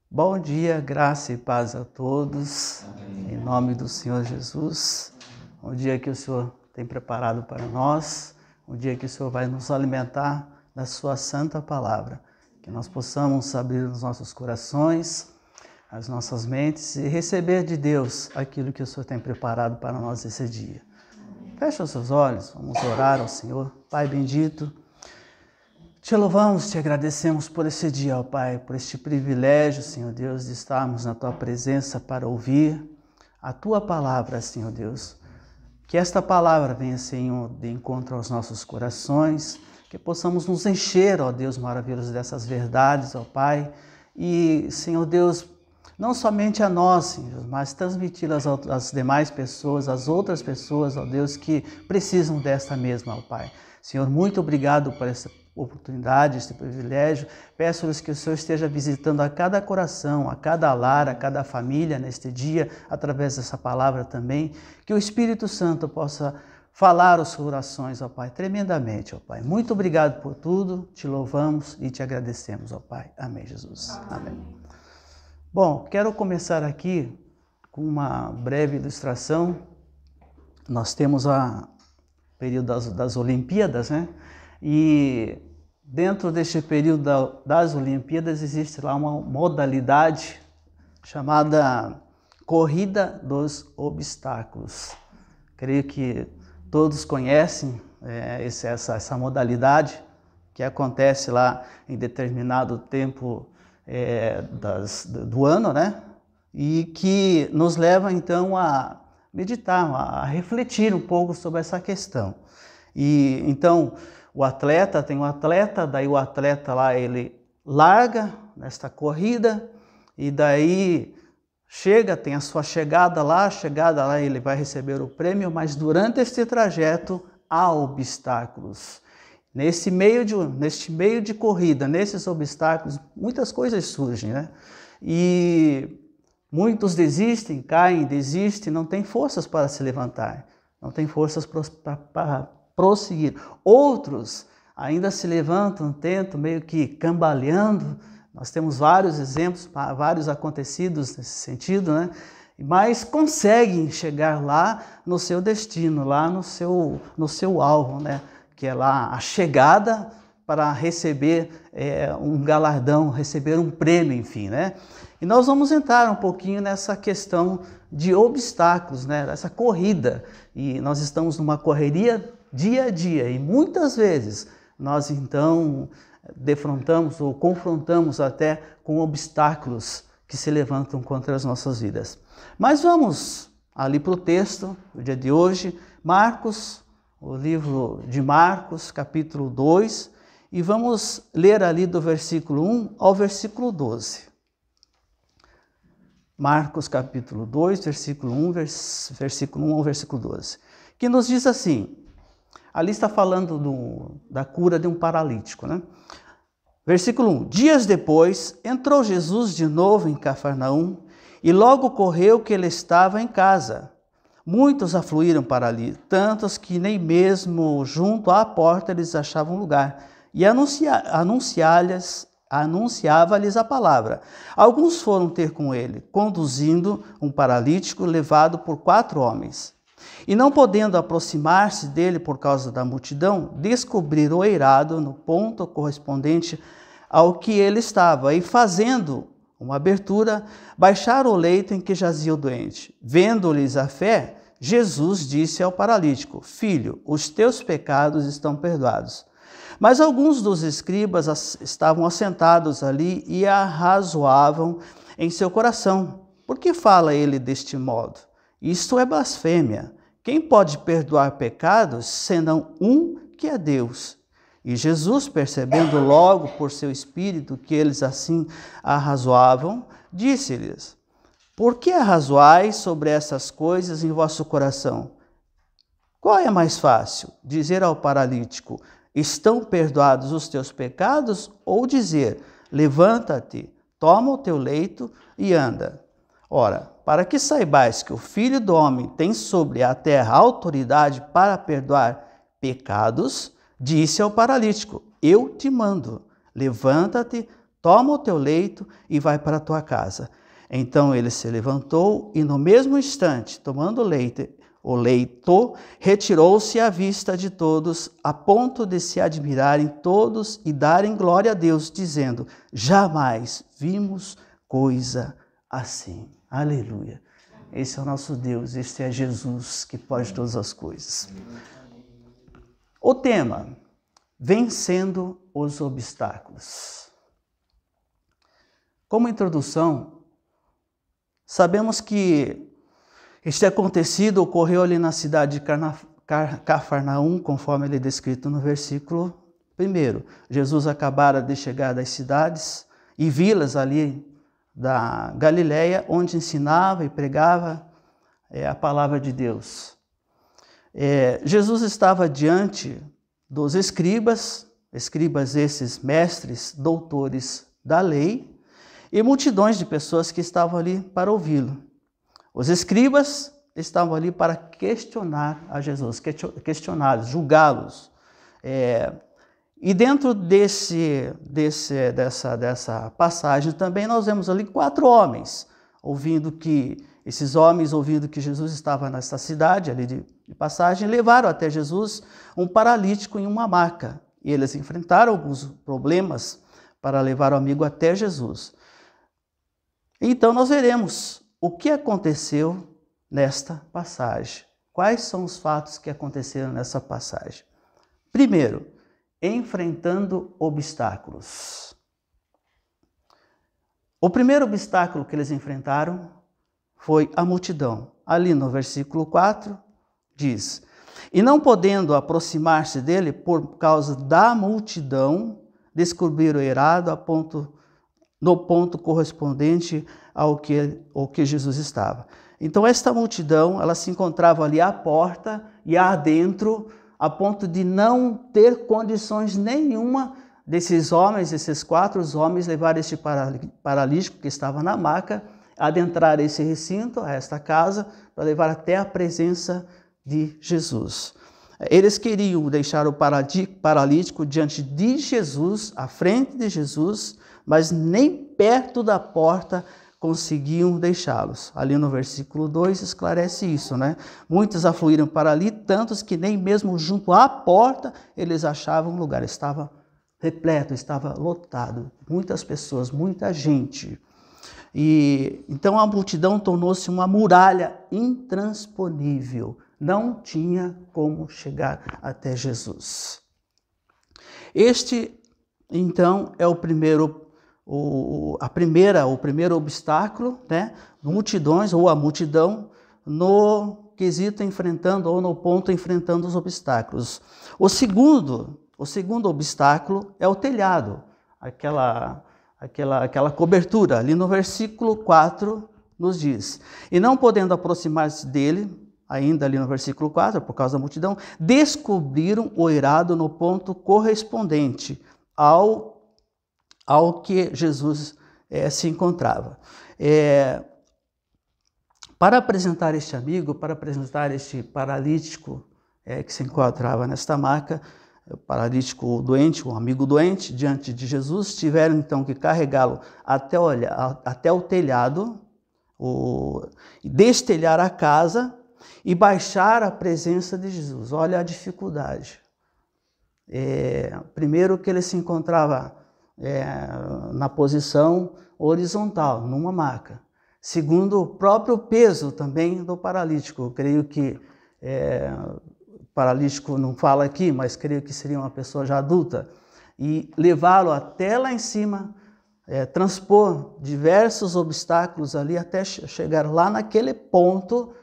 Bom dia, graça e paz a todos, em nome do Senhor Jesus. Um dia que o Senhor tem preparado para nós, um dia que o Senhor vai nos alimentar da sua santa palavra. Que nós possamos abrir os nossos corações, as nossas mentes e receber de Deus aquilo que o Senhor tem preparado para nós esse dia. Feche os seus olhos, vamos orar ao Senhor. Pai bendito, te louvamos, te agradecemos por esse dia, ó Pai, por este privilégio, Senhor Deus, de estarmos na Tua presença para ouvir a Tua palavra, Senhor Deus. Que esta palavra venha, Senhor, de encontro aos nossos corações, que possamos nos encher, ó Deus maravilhoso, dessas verdades, ó Pai, e, Senhor Deus, não somente a nós, Senhor, mas transmiti-las às demais pessoas, às outras pessoas, ó Deus, que precisam desta mesma, ó Pai. Senhor, muito obrigado por essa oportunidade, este privilégio. Peço-lhes que o Senhor esteja visitando a cada coração, a cada lar, a cada família neste dia, através dessa palavra também, que o Espírito Santo possa falar os corações, ó Pai, tremendamente, ó Pai. Muito obrigado por tudo, te louvamos e te agradecemos, ó Pai. Amém, Jesus. Amém. Bom, quero começar aqui com uma breve ilustração. Nós temos o período das Olimpíadas, né? E dentro deste período das Olimpíadas existe lá uma modalidade chamada Corrida dos Obstáculos. Creio que todos conhecem essa modalidade que acontece lá em determinado tempo do ano, né? E que nos leva então a meditar, a refletir um pouco sobre essa questão. E então tem um atleta, daí o atleta lá ele larga nesta corrida e daí tem a sua chegada lá ele vai receber o prêmio, mas durante este trajeto há obstáculos. Neste meio de corrida, nesses obstáculos, muitas coisas surgem, né? E muitos desistem, desistem, não têm forças para se levantar, não têm forças para prosseguir. Outros ainda se levantam, tentam, meio que cambaleando. Nós temos vários exemplos, vários acontecidos nesse sentido, né? Mas conseguem chegar lá no seu destino, lá no seu alvo, né? Que é lá a chegada para receber um galardão, receber um prêmio, enfim, né? E nós vamos entrar um pouquinho nessa questão de obstáculos, né? Essa corrida. E nós estamos numa correria dia a dia e muitas vezes nós então defrontamos ou confrontamos até com obstáculos que se levantam contra as nossas vidas. Mas vamos ali para o texto do dia de hoje, o livro de Marcos, capítulo 2, e vamos ler ali do versículo 1 ao versículo 12. Marcos, capítulo 2, versículo 1 ao versículo 12, que nos diz assim, ali está falando da cura de um paralítico, né? Versículo 1, dias depois, entrou Jesus de novo em Cafarnaum, e logo correu que ele estava em casa. Muitos afluíram para ali, tantos que nem mesmo junto à porta eles achavam lugar, e anunciava-lhes a palavra. Alguns foram ter com ele, conduzindo um paralítico levado por 4 homens. E não podendo aproximar-se dele por causa da multidão, descobriram o eirado no ponto correspondente ao que ele estava, e fazendo uma abertura, baixaram o leito em que jazia o doente. Vendo-lhes a fé, Jesus disse ao paralítico, filho, os teus pecados estão perdoados. Mas alguns dos escribas estavam assentados ali e arrazoavam em seu coração. Por que fala ele deste modo? Isto é blasfêmia. Quem pode perdoar pecados, senão um que é Deus? E Jesus, percebendo logo por seu espírito que eles assim arrazoavam, disse-lhes, por que arrazoais sobre essas coisas em vosso coração? Qual é mais fácil, dizer ao paralítico, estão perdoados os teus pecados, ou dizer, levanta-te, toma o teu leito e anda? Ora, para que saibais que o Filho do Homem tem sobre a terra autoridade para perdoar pecados, disse ao paralítico, eu te mando, levanta-te, toma o teu leito e vai para a tua casa. Então ele se levantou e no mesmo instante, tomando o leito, retirou-se à vista de todos, a ponto de se admirarem todos e darem glória a Deus, dizendo: jamais vimos coisa assim. Aleluia. Esse é o nosso Deus, este é Jesus que pode todas as coisas. O tema: vencendo os obstáculos. Como introdução, sabemos que este acontecido ocorreu ali na cidade de Cafarnaum, conforme ele é descrito no versículo 1. Jesus acabara de chegar das cidades e vilas ali da Galileia, onde ensinava e pregava a palavra de Deus. Jesus estava diante dos escribas esses mestres, doutores da lei, e multidões de pessoas que estavam ali para ouvi-lo. Os escribas estavam ali para questionar a Jesus, questioná-los, julgá-los. E dentro dessa passagem também nós vemos ali 4 homens, ouvindo que Jesus estava nessa cidade ali de passagem, levaram até Jesus um paralítico em uma maca. E eles enfrentaram alguns problemas para levar o amigo até Jesus. Então nós veremos o que aconteceu nesta passagem. Quais são os fatos que aconteceram nessa passagem? Primeiro, enfrentando obstáculos. O primeiro obstáculo que eles enfrentaram foi a multidão. Ali no versículo 4 diz: e não podendo aproximar-se dele por causa da multidão, descobriram o eirado no ponto correspondente ao que Jesus estava. Então esta multidão, ela se encontrava ali à porta e adentro, a ponto de não ter condições nenhuma desses 4 homens, levar este paralítico que estava na maca, adentrar esse recinto, a esta casa, para levar até a presença de Jesus. Eles queriam deixar o paralítico diante de Jesus, à frente de Jesus, mas nem perto da porta conseguiam deixá-los. Ali no versículo 2 esclarece isso, né? Muitos afluíram para ali, tantos que nem mesmo junto à porta eles achavam lugar. Estava repleto, estava lotado. Muitas pessoas, muita gente. E então a multidão tornou-se uma muralha intransponível. Não tinha como chegar até Jesus. Este, então, é o primeiro obstáculo, né? Multidões ou a multidão no quesito enfrentando ou no ponto enfrentando os obstáculos. O segundo obstáculo é o telhado, aquela cobertura. Ali no versículo 4 nos diz: e não podendo aproximar-se dele, ainda ali no versículo 4, por causa da multidão, descobriram o eirado no ponto correspondente ao que Jesus se encontrava. Para apresentar este amigo, para apresentar este paralítico que se encontrava nesta maca, o paralítico doente, um amigo doente, diante de Jesus, tiveram então que carregá-lo até o telhado, destelhar a casa e baixar a presença de Jesus. Olha a dificuldade. Primeiro que ele se encontrava na posição horizontal, numa maca. Segundo, o próprio peso também do paralítico. Eu creio que o paralítico não fala aqui, mas creio que seria uma pessoa já adulta. E levá-lo até lá em cima, transpor diversos obstáculos ali até chegar lá naquele ponto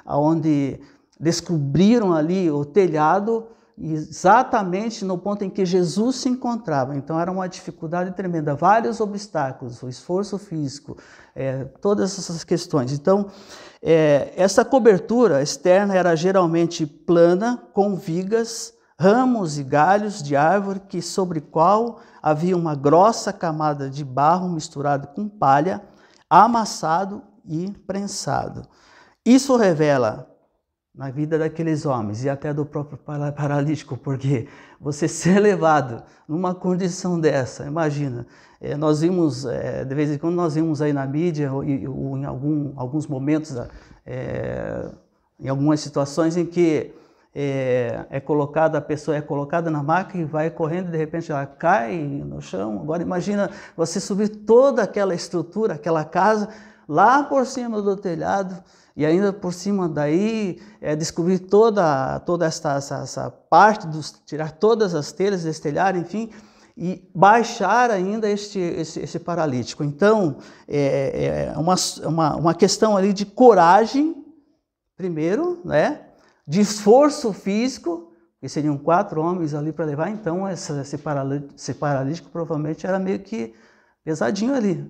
aonde descobriram ali o telhado, exatamente no ponto em que Jesus se encontrava. Então era uma dificuldade tremenda, vários obstáculos, o esforço físico, todas essas questões. Então essa cobertura externa era geralmente plana, com vigas, ramos e galhos de árvore sobre qual havia uma grossa camada de barro misturado com palha, amassado e prensado. Isso revela na vida daqueles homens e até do próprio paralítico, porque você ser levado numa condição dessa, imagina, nós vimos, de vez em quando nós vimos aí na mídia, ou em alguns momentos, em algumas situações em que a pessoa é colocada na maca e vai correndo e de repente ela cai no chão. Agora imagina você subir toda aquela estrutura, aquela casa, lá por cima do telhado, e ainda por cima daí descobrir toda essa parte, tirar todas as telhas desse telhado, enfim, e baixar ainda esse paralítico. Então, é uma questão ali de coragem, primeiro, né? De esforço físico, que seriam 4 homens ali para levar, então esse paralítico provavelmente era meio que pesadinho ali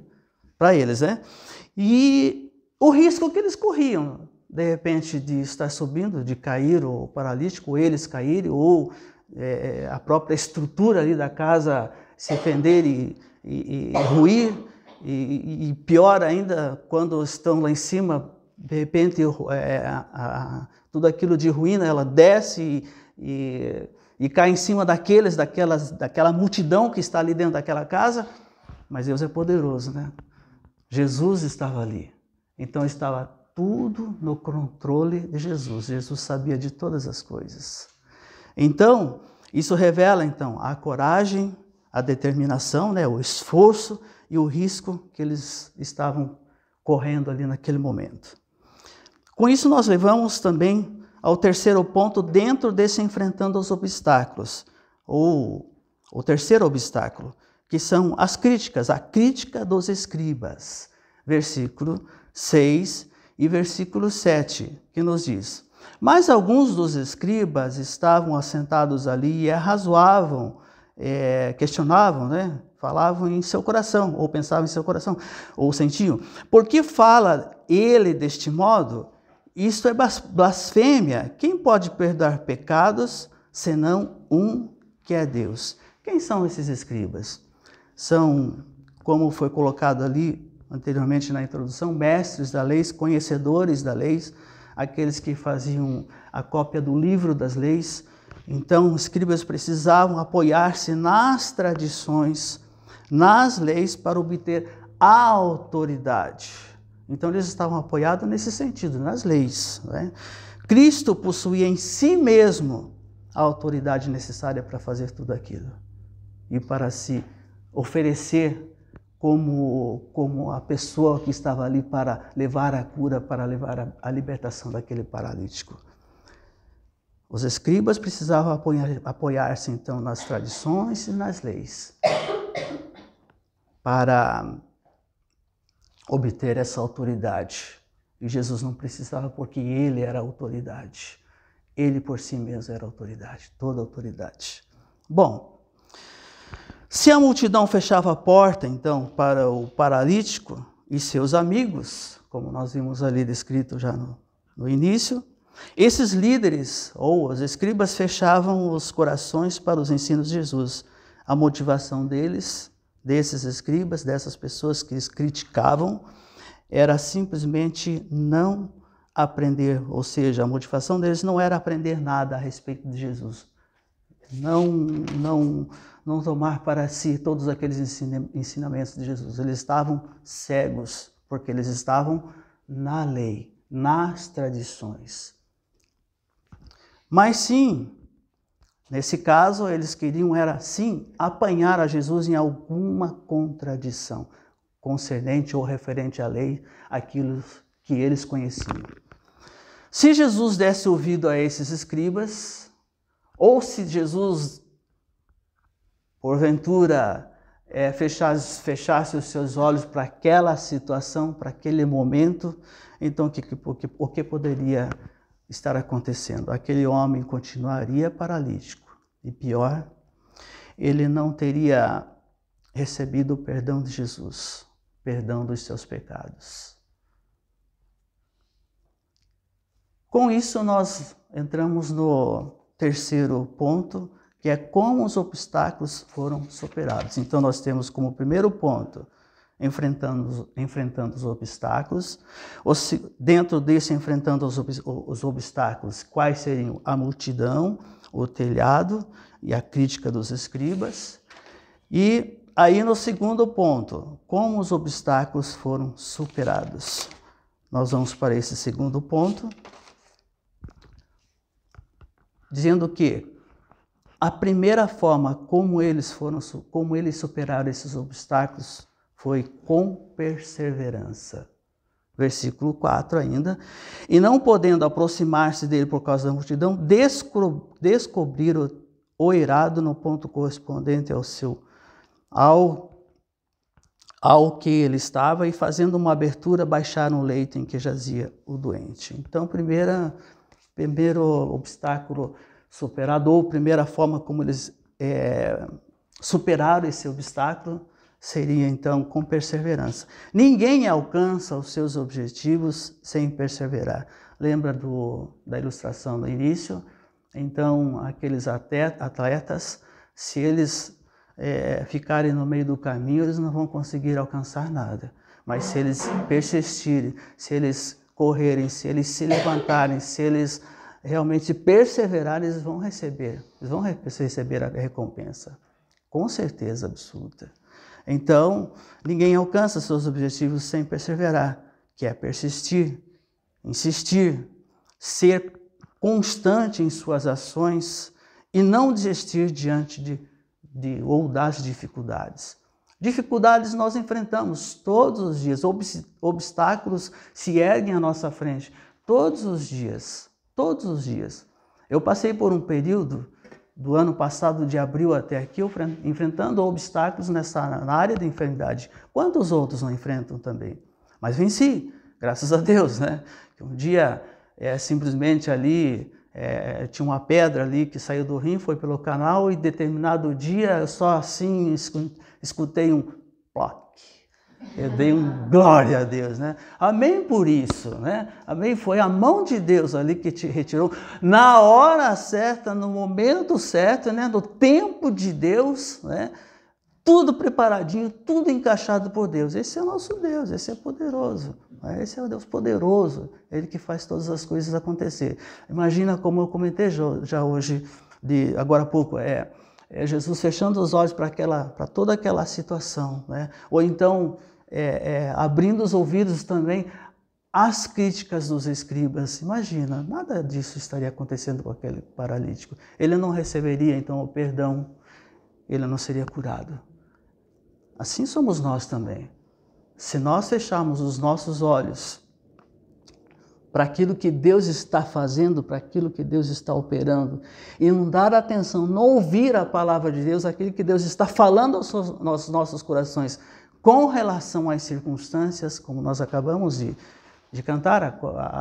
para eles, né? E o risco que eles corriam, de repente, de estar subindo, de cair o paralítico, ou eles caírem, ou a própria estrutura ali da casa se fender e ruir, e pior ainda, quando estão lá em cima, de repente tudo aquilo de ruína, ela desce e cai em cima daquela multidão que está ali dentro daquela casa. Mas Deus é poderoso, né? Jesus estava ali, então estava tudo no controle de Jesus. Jesus sabia de todas as coisas. Então, isso revela então a coragem, a determinação, né, o esforço e o risco que eles estavam correndo ali naquele momento. Com isso nós levamos também ao terceiro ponto dentro desse enfrentando os obstáculos, ou o terceiro obstáculo, que são as críticas, a crítica dos escribas, versículo 6 e versículo 7, que nos diz: mas alguns dos escribas estavam assentados ali e arrazoavam, questionavam, né? Falavam em seu coração, ou pensavam em seu coração, ou sentiam: por que fala ele deste modo? Isto é blasfêmia. Quem pode perdoar pecados, senão um que é Deus? Quem são esses escribas? São, como foi colocado ali anteriormente na introdução, mestres da lei, conhecedores da lei, aqueles que faziam a cópia do livro das leis. Então, os escribas precisavam apoiar-se nas tradições, nas leis, para obter a autoridade. Então, eles estavam apoiados nesse sentido, nas leis, né? Cristo possuía em si mesmo a autoridade necessária para fazer tudo aquilo e para se oferecer como a pessoa que estava ali para levar a cura, para levar a libertação daquele paralítico. Os escribas precisavam apoiar-se então nas tradições e nas leis para obter essa autoridade. E Jesus não precisava, porque ele era a autoridade. Ele por si mesmo era a autoridade, toda a autoridade. Bom, se a multidão fechava a porta, então, para o paralítico e seus amigos, como nós vimos ali descrito já no início, esses líderes, ou os escribas, fechavam os corações para os ensinos de Jesus. A motivação desses escribas, dessas pessoas que eles criticavam, era simplesmente não aprender, ou seja, a motivação deles não era aprender nada a respeito de Jesus. Não tomar para si todos aqueles ensinamentos de Jesus. Eles estavam cegos, porque eles estavam na lei, nas tradições. Mas sim, nesse caso, eles queriam sim, apanhar a Jesus em alguma contradição concernente ou referente à lei, aquilo que eles conheciam. Se Jesus desse ouvido a esses escribas, ou se Jesus, porventura, fechasse os seus olhos para aquela situação, para aquele momento, então o que poderia estar acontecendo? Aquele homem continuaria paralítico. E pior, ele não teria recebido o perdão de Jesus, perdão dos seus pecados. Com isso, nós entramos no terceiro ponto, que é como os obstáculos foram superados. Então, nós temos como primeiro ponto enfrentando os obstáculos. Dentro desse enfrentando os obstáculos, quais seriam a multidão, o telhado e a crítica dos escribas. E aí no segundo ponto, como os obstáculos foram superados. Nós vamos para esse segundo ponto, dizendo que a primeira forma como eles superaram esses obstáculos foi com perseverança. Versículo 4 ainda. E não podendo aproximar-se dele por causa da multidão, descobriram o eirado no ponto correspondente ao que ele estava, e fazendo uma abertura, baixaram o leito em que jazia o doente. Então, primeiro obstáculo superado, ou primeira forma como eles superaram esse obstáculo, seria então com perseverança. Ninguém alcança os seus objetivos sem perseverar. Lembra da ilustração no início? Então, aqueles atletas, se eles ficarem no meio do caminho, eles não vão conseguir alcançar nada. Mas se eles persistirem, se eles correrem, se eles se levantarem, se eles realmente perseverarem, eles vão receber a recompensa. Com certeza absoluta. Então, ninguém alcança seus objetivos sem perseverar, que é persistir, insistir, ser constante em suas ações e não desistir diante ou das dificuldades. Dificuldades nós enfrentamos todos os dias, obstáculos se erguem à nossa frente todos os dias, todos os dias. Eu passei por um período do ano passado, de abril até aqui, enfrentando obstáculos na área da enfermidade. Quantos outros não enfrentam também? Mas venci, graças a Deus, né? Um dia, simplesmente ali, tinha uma pedra ali que saiu do rim, foi pelo canal, e determinado dia, eu só assim escutei um ploc. Eu dei glória a Deus, né? Amém por isso, né? Amém, foi a mão de Deus ali que te retirou na hora certa, no momento certo, né? No tempo de Deus, né? Tudo preparadinho, tudo encaixado por Deus. Esse é o nosso Deus, esse é poderoso. Esse é o Deus poderoso, Ele que faz todas as coisas acontecer. Imagina, como eu comentei já hoje, agora há pouco, Jesus fechando os olhos para toda aquela situação, né? Ou então abrindo os ouvidos também às críticas dos escribas. Imagina, nada disso estaria acontecendo com aquele paralítico. Ele não receberia então o perdão, ele não seria curado. Assim somos nós também. Se nós fecharmos os nossos olhos para aquilo que Deus está fazendo, para aquilo que Deus está operando, e não dar atenção, não ouvir a palavra de Deus, aquilo que Deus está falando aos nossos corações, com relação às circunstâncias, como nós acabamos de cantar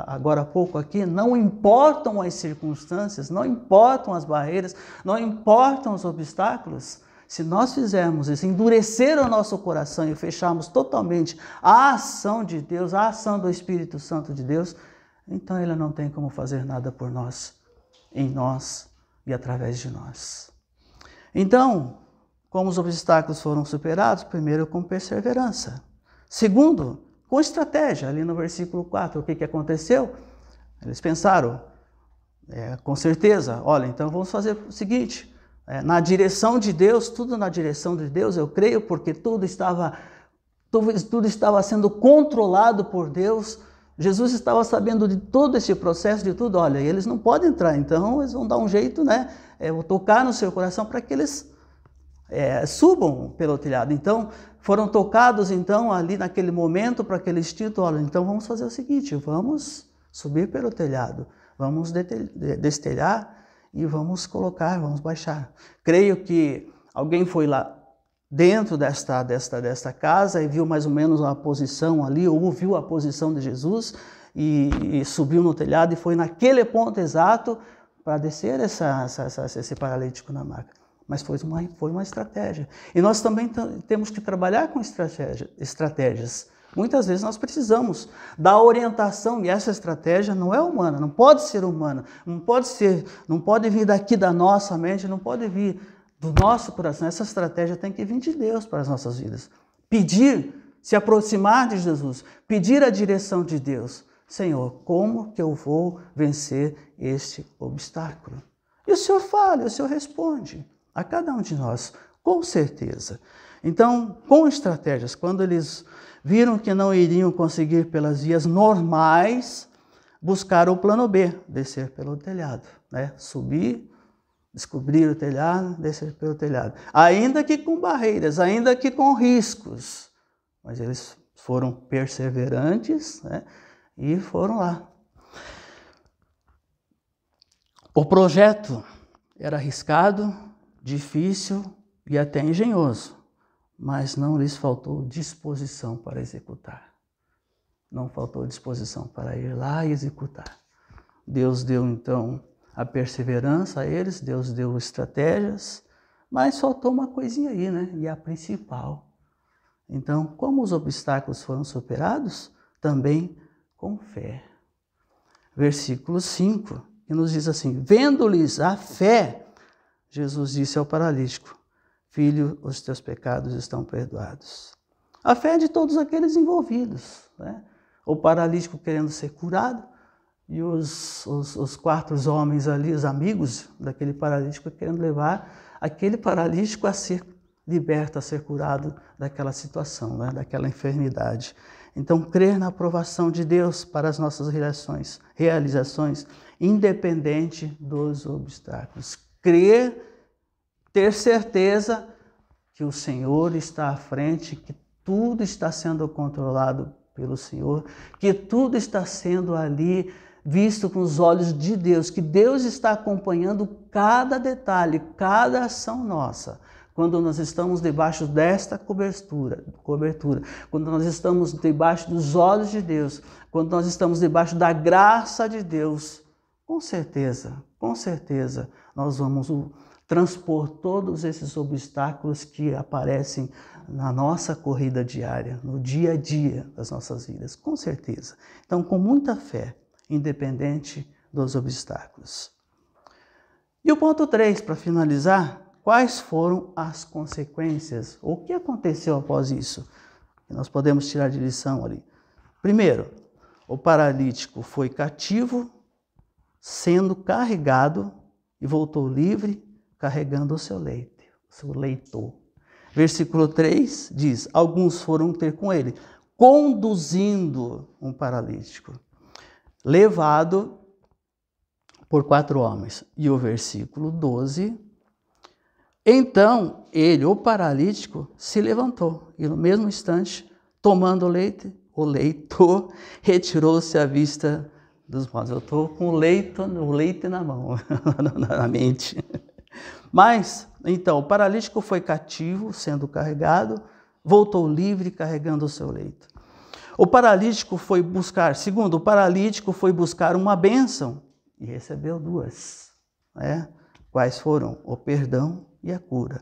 agora há pouco aqui, não importam as circunstâncias, não importam as barreiras, não importam os obstáculos. Se nós fizermos isso, endurecer o nosso coração e fecharmos totalmente a ação de Deus, a ação do Espírito Santo de Deus, então Ele não tem como fazer nada por nós, em nós e através de nós. Então, como os obstáculos foram superados? Primeiro, com perseverança. Segundo, com estratégia. Ali no versículo 4, o que aconteceu? Eles pensaram, com certeza, olha, então vamos fazer o seguinte, na direção de Deus, tudo na direção de Deus, eu creio, porque tudo estava sendo controlado por Deus. Jesus estava sabendo de todo esse processo, de tudo. Olha, eles não podem entrar, então eles vão dar um jeito, né? Vou tocar no seu coração para que eles subam pelo telhado. Então, foram tocados, então, ali naquele momento, para aquele instinto, olha, então vamos fazer o seguinte, vamos subir pelo telhado, vamos destelhar e vamos baixar. Creio que alguém foi lá dentro desta casa e viu mais ou menos uma posição ali, ou viu a posição de Jesus e subiu no telhado e foi naquele ponto exato para descer esse paralítico na maca. Mas foi uma estratégia. E nós também temos que trabalhar com estratégias. Muitas vezes nós precisamos da orientação, e essa estratégia não é humana, não pode ser humana, não pode vir daqui da nossa mente, não pode vir do nosso coração. Essa estratégia tem que vir de Deus para as nossas vidas. Pedir se aproximar de Jesus, pedir a direção de Deus. Senhor, como que eu vou vencer este obstáculo? E o Senhor fala, o Senhor responde a cada um de nós, com certeza. Então, com estratégias, quando eles viram que não iriam conseguir pelas vias normais, buscaram o plano B, descer pelo telhado, né? Subir, descobrir o telhado, descer pelo telhado. Ainda que com barreiras, ainda que com riscos, mas eles foram perseverantes, né? E foram lá. O projeto era arriscado, difícil e até engenhoso, mas não lhes faltou disposição para executar. Não faltou disposição para ir lá e executar. Deus deu então a perseverança a eles, Deus deu estratégias, mas faltou uma coisinha aí, né? E a principal. Então, como os obstáculos foram superados? Também com fé. Versículo 5, que nos diz assim: vendo-lhes a fé, Jesus disse ao paralítico: filho, os teus pecados estão perdoados. A fé de todos aqueles envolvidos, né? O paralítico querendo ser curado e os 4 homens ali, os amigos daquele paralítico, querendo levar aquele paralítico a ser liberto, a ser curado daquela situação, né? Daquela enfermidade. Então, crer na aprovação de Deus para as nossas realizações, independente dos obstáculos. Crer, ter certeza que o Senhor está à frente, que tudo está sendo controlado pelo Senhor, que tudo está sendo ali visto com os olhos de Deus, que Deus está acompanhando cada detalhe, cada ação nossa. Quando nós estamos debaixo desta cobertura, quando nós estamos debaixo dos olhos de Deus, quando nós estamos debaixo da graça de Deus, com certeza, nós vamos transpor todos esses obstáculos que aparecem na nossa corrida diária, no dia a dia das nossas vidas, com certeza. Então, com muita fé, independente dos obstáculos. E o ponto 3, para finalizar: quais foram as consequências? O que aconteceu após isso? Que nós podemos tirar de lição ali. Primeiro, o paralítico foi cativo, sendo carregado, e voltou livre, carregando o seu leito. Versículo 3 diz: alguns foram ter com ele, conduzindo um paralítico, levado por 4 homens. E o versículo 12: então ele, o paralítico, se levantou e no mesmo instante, tomando o leito, retirou-se à vista dos mortos. Eu estou com o leite na mão, na mente. Mas, então, o paralítico foi cativo, sendo carregado, voltou livre, carregando o seu leito. O paralítico foi buscar, segundo, o paralítico foi buscar uma bênção e recebeu 2, né? Quais foram? O perdão e a cura.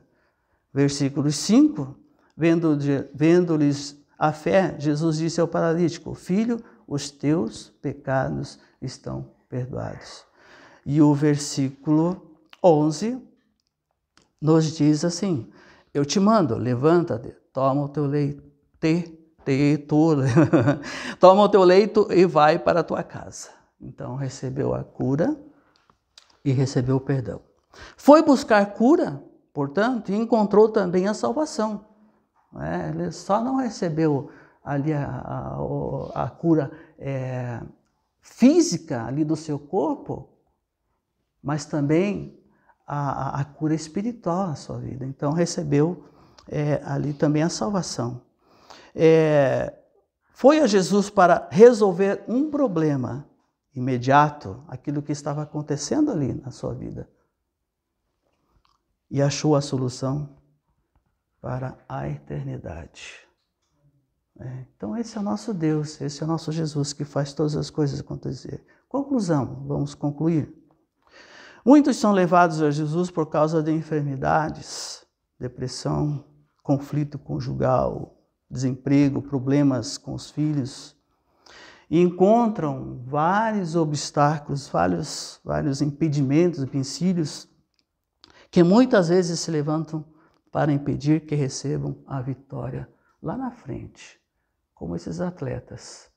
Versículo 5, vendo-lhes a fé, Jesus disse ao paralítico: filho, os teus pecados estão perdoados. E o versículo 11 nos diz assim: eu te mando, levanta-te, toma o teu leito, toma o teu leito e vai para a tua casa. Então recebeu a cura e recebeu o perdão. Foi buscar cura, portanto, e encontrou também a salvação. Ele só não recebeu ali a cura física ali do seu corpo, mas também a cura espiritual na sua vida. Então recebeu ali também a salvação. Foi a Jesus para resolver um problema imediato, aquilo que estava acontecendo ali na sua vida. E achou a solução para a eternidade. Então esse é o nosso Deus, esse é o nosso Jesus que faz todas as coisas acontecer. Conclusão, vamos concluir. Muitos são levados a Jesus por causa de enfermidades, depressão, conflito conjugal, desemprego, problemas com os filhos, e encontram vários obstáculos, vários impedimentos, empecilhos, que muitas vezes se levantam para impedir que recebam a vitória lá na frente. como esses atletas.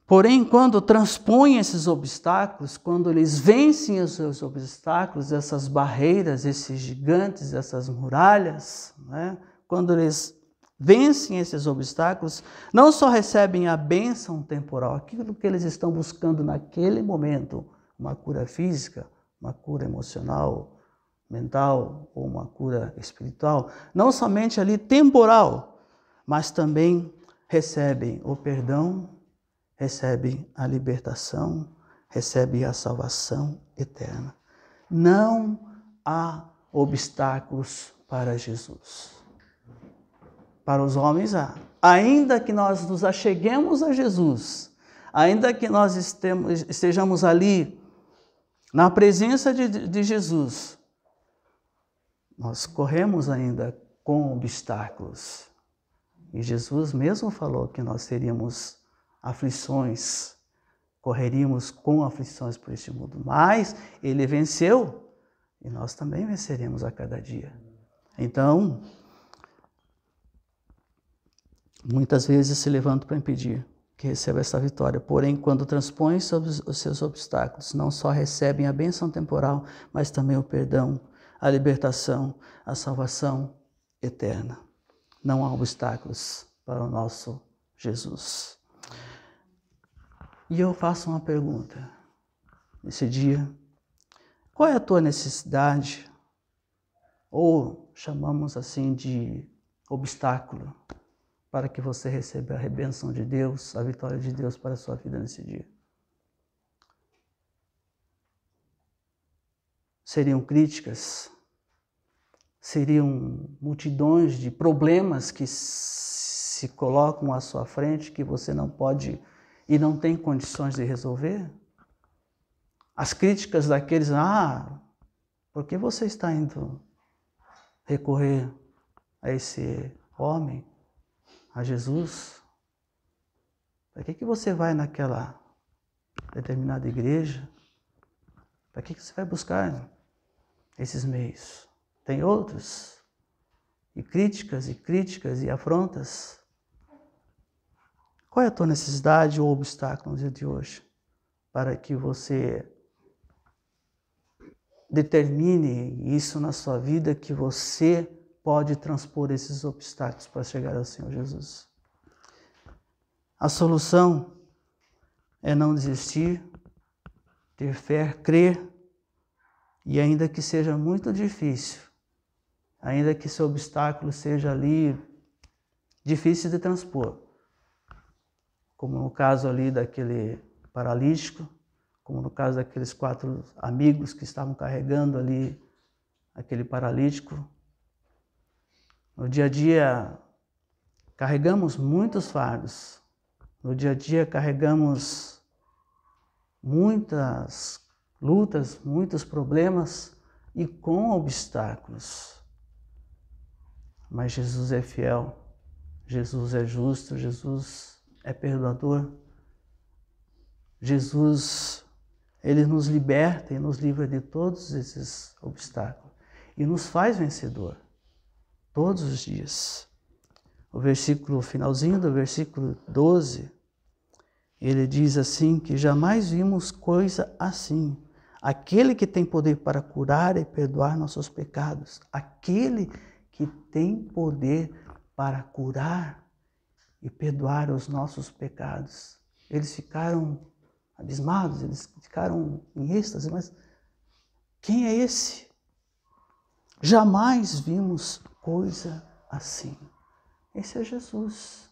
Porém, quando transpõem esses obstáculos, quando eles vencem os seus obstáculos, essas barreiras, esses gigantes, essas muralhas, né? Quando eles vencem esses obstáculos, não só recebem a bênção temporal, aquilo que eles estão buscando naquele momento, uma cura física, uma cura emocional, mental ou uma cura espiritual, não somente ali temporal, mas também recebem o perdão, recebem a libertação, recebem a salvação eterna. Não há obstáculos para Jesus. Para os homens há. Ainda que nós nos acheguemos a Jesus, ainda que nós estejamos ali na presença de Jesus, nós corremos ainda com obstáculos. E Jesus mesmo falou que nós teríamos aflições, correríamos com aflições por este mundo. Mas Ele venceu e nós também venceremos a cada dia. Então, muitas vezes se levantam para impedir que receba essa vitória. Porém, quando transpõem sobre os seus obstáculos, não só recebem a bênção temporal, mas também o perdão, a libertação, a salvação eterna. Não há obstáculos para o nosso Jesus. E eu faço uma pergunta nesse dia. Qual é a tua necessidade? Ou chamamos assim de obstáculo para que você receba a bênção de Deus, a vitória de Deus para a sua vida nesse dia? Seriam críticas? Seriam multidões de problemas que se colocam à sua frente que você não pode e não tem condições de resolver? As críticas daqueles, por que você está indo recorrer a esse homem, a Jesus? Para que você vai naquela determinada igreja? Para que você vai buscar esses meios? Tem outros? E críticas e afrontas? Qual é a tua necessidade ou obstáculo no dia de hoje para que você determine isso na sua vida, que você pode transpor esses obstáculos para chegar ao Senhor Jesus? A solução é não desistir, ter fé, crer, e ainda que seja muito difícil, ainda que esse obstáculo seja ali difícil de transpor, como no caso ali daquele paralítico, como no caso daqueles 4 amigos que estavam carregando ali aquele paralítico. No dia a dia carregamos muitos fardos, no dia a dia carregamos muitas lutas, muitos problemas e com obstáculos. Mas Jesus é fiel, Jesus é justo, Jesus é perdoador. Jesus, Ele nos liberta e nos livra de todos esses obstáculos e nos faz vencedor todos os dias. O finalzinho do versículo 12, ele diz assim, que jamais vimos coisa assim. Aquele que tem poder para curar e perdoar nossos pecados. Aquele que tem poder para curar e perdoar os nossos pecados. Eles ficaram abismados, eles ficaram em êxtase, mas quem é esse? Jamais vimos coisa assim. Esse é Jesus,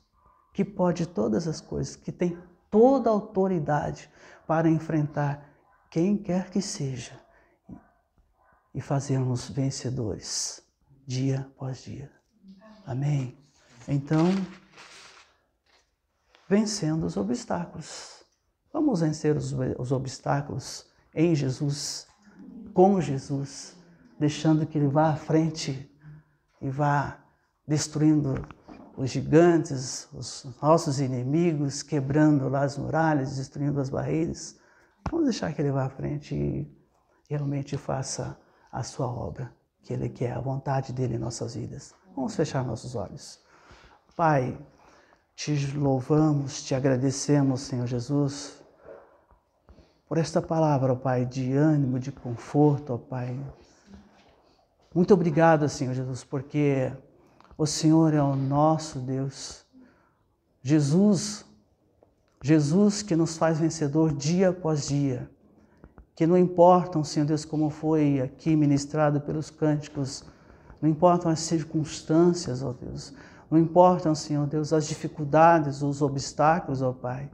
que pode todas as coisas, que tem toda a autoridade para enfrentar quem quer que seja e fazermos vencedores dia após dia. Amém? Então, vencendo os obstáculos. Vamos vencer os obstáculos em Jesus, com Jesus, deixando que Ele vá à frente e vá destruindo os gigantes, os nossos inimigos, quebrando lá as muralhas, destruindo as barreiras. Vamos deixar que Ele vá à frente e realmente faça a sua obra, que Ele quer, a vontade dEle em nossas vidas. Vamos fechar nossos olhos. Pai, te louvamos, te agradecemos, Senhor Jesus, por esta palavra, ó Pai, de ânimo, de conforto, ó Pai. Muito obrigado, Senhor Jesus, porque o Senhor é o nosso Deus. Jesus que nos faz vencedor dia após dia. Que não importam, Senhor Deus, como foi aqui ministrado pelos cânticos, não importam as circunstâncias, ó Deus, não importam, Senhor Deus, as dificuldades, os obstáculos, ó Pai.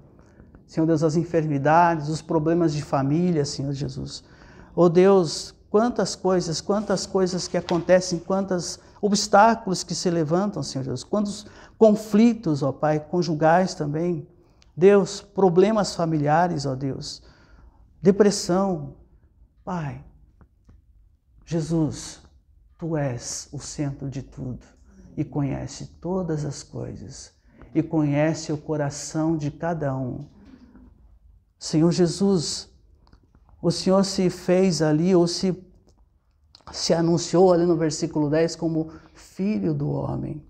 Senhor Deus, as enfermidades, os problemas de família, Senhor Jesus. Ó Deus, quantas coisas que acontecem, quantos obstáculos que se levantam, Senhor Deus, quantos conflitos, ó Pai, conjugais também. Deus, problemas familiares, ó Deus, depressão. Pai, Jesus, Tu és o centro de tudo e conhece todas as coisas e conhece o coração de cada um. Senhor Jesus, o Senhor se fez ali, ou se anunciou ali no versículo 10 como Filho do Homem.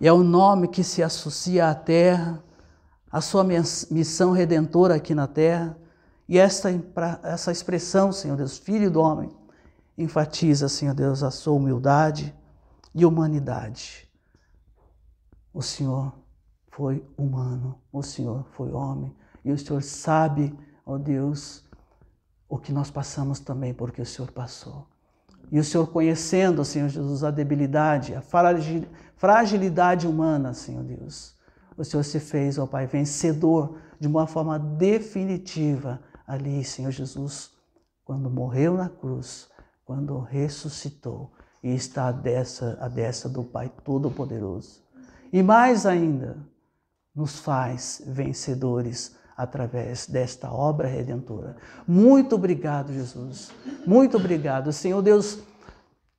E é o nome que se associa à terra, à sua missão redentora aqui na terra. E essa expressão, Senhor Deus, Filho do Homem, enfatiza, Senhor Deus, a sua humildade e humanidade. O Senhor foi humano, o Senhor foi homem, e o Senhor sabe, ó Deus, o que nós passamos também, porque o Senhor passou. E o Senhor conhecendo, Senhor Jesus, a debilidade, a fragilidade humana, Senhor Deus, o Senhor se fez, ó Pai, vencedor de uma forma definitiva ali, Senhor Jesus, quando morreu na cruz, quando ressuscitou e está à destra do Pai Todo-Poderoso. E mais ainda, nos faz vencedores através desta obra redentora. Muito obrigado, Jesus. Muito obrigado. Senhor Deus,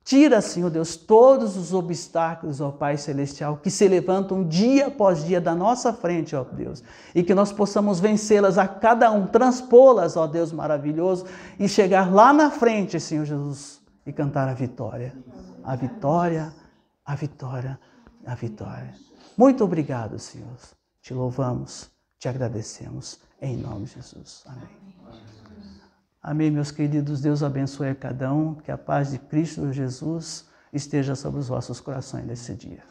tira, Senhor Deus, todos os obstáculos, ó Pai Celestial, que se levantam dia após dia da nossa frente, ó Deus, e que nós possamos vencê-las a cada um, transpô-las, ó Deus maravilhoso, e chegar lá na frente, Senhor Jesus, e cantar a vitória. A vitória, a vitória, a vitória. Muito obrigado, Senhor. Te louvamos, te agradecemos, em nome de Jesus. Amém. Amém, meus queridos. Deus abençoe a cada um. Que a paz de Cristo Jesus esteja sobre os vossos corações nesse dia.